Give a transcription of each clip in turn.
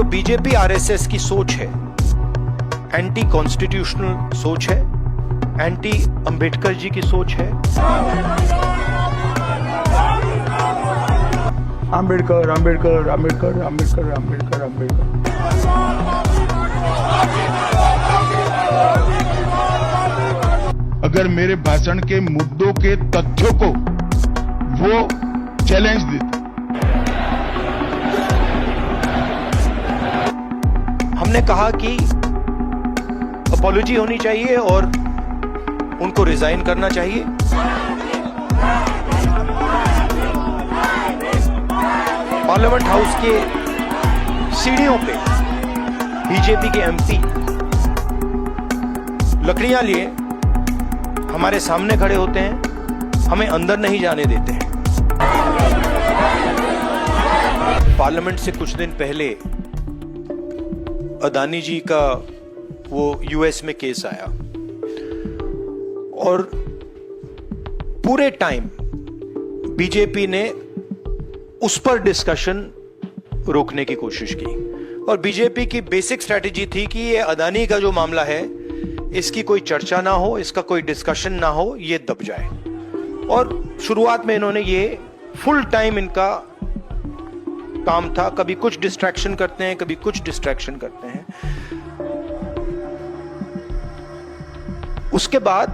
जो BJP RSS की सोच है, एंटी कॉन्स्टिट्यूशनल सोच है, एंटी अंबेडकर जी की सोच है। अंबेडकर अंबेडकर अंबेडकर अंबेडकर अंबेडकर अंबेडकर। अगर मेरे भाषण के मुद्दों के तथ्यों को वो चैलेंज देते, हमने कहा कि अपॉलॉजी होनी चाहिए और उनको रिजाइन करना चाहिए। पार्लियामेंट हाउस के सीढ़ियों पे बीजेपी के एमपी लकड़ियां लिए हमारे सामने खड़े होते हैं, हमें अंदर नहीं जाने देते हैं। पार्लियामेंट से कुछ दिन पहले अदानी जी का वो यूएस में केस आया और पूरे टाइम बीजेपी ने उस पर डिस्कशन रोकने की कोशिश की और बीजेपी की बेसिक स्ट्रैटेजी थी कि ये अदानी का जो मामला है इसकी कोई चर्चा ना हो, इसका कोई डिस्कशन ना हो, ये दब जाए। और शुरुआत में इन्होंने ये फुल टाइम इनका काम था, कभी कुछ डिस्ट्रैक्शन करते हैं, कभी कुछ डिस्ट्रैक्शन करते हैं। उसके बाद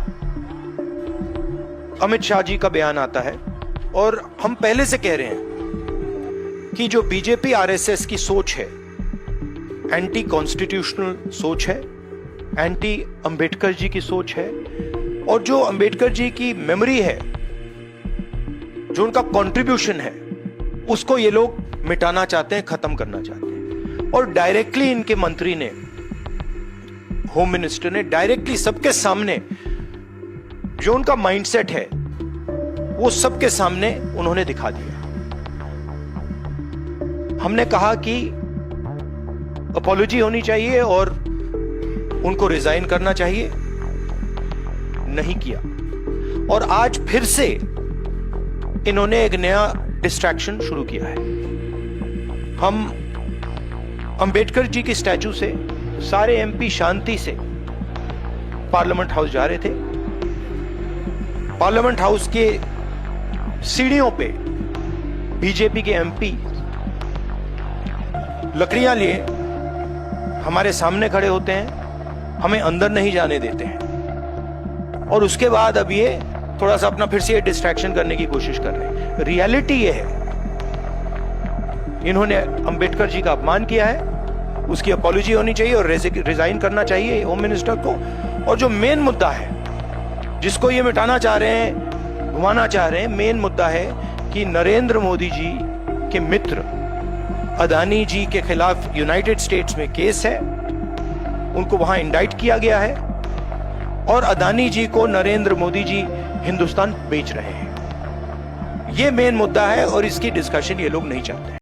अमित शाह जी का बयान आता है और हम पहले से कह रहे हैं कि जो बीजेपी आरएसएस की सोच है, एंटी कॉन्स्टिट्यूशनल सोच है, एंटी अंबेडकर जी की सोच है और जो अंबेडकर जी की मेमोरी है, जो उनका कंट्रीब्यूशन है, उसको ये लोग मिटाना चाहते हैं, खत्म करना चाहते हैं। और डायरेक्टली इनके मंत्री ने, होम मिनिस्टर ने डायरेक्टली सबके सामने जो उनका माइंडसेट है वो सबके सामने उन्होंने दिखा दिया। हमने कहा कि अपॉलॉजी होनी चाहिए और उनको रिजाइन करना चाहिए, नहीं किया। और आज फिर से इन्होंने एक नया डिस्ट्रैक्शन शुरू किया है। हम अंबेडकर जी की स्टैचू से सारे एमपी शांति से पार्लियामेंट हाउस जा रहे थे। पार्लियामेंट हाउस के सीढ़ियों पे बीजेपी के एमपी लकड़ियां लिए हमारे सामने खड़े होते हैं, हमें अंदर नहीं जाने देते हैं। और उसके बाद अब ये थोड़ा सा अपना फिर से डिस्ट्रैक्शन करने की कोशिश कर रहे हैं। रियलिटी ये है, इन्होंने अंबेडकर जी का अपमान किया है, उसकी अपॉलॉजी होनी चाहिए और रिजाइन करना चाहिए होम मिनिस्टर को। और जो मेन मुद्दा है जिसको ये मिटाना चाह रहे हैं, घुमाना चाह रहे हैं, मेन मुद्दा है कि नरेंद्र मोदी जी के मित्र अदानी जी के खिलाफ यूनाइटेड स्टेट्स में केस है, उनको वहां इंडाइट किया गया है और अदानी जी को नरेंद्र मोदी जी हिंदुस्तान बेच रहे हैं। ये मेन मुद्दा है और इसकी डिस्कशन ये लोग नहीं चाहते।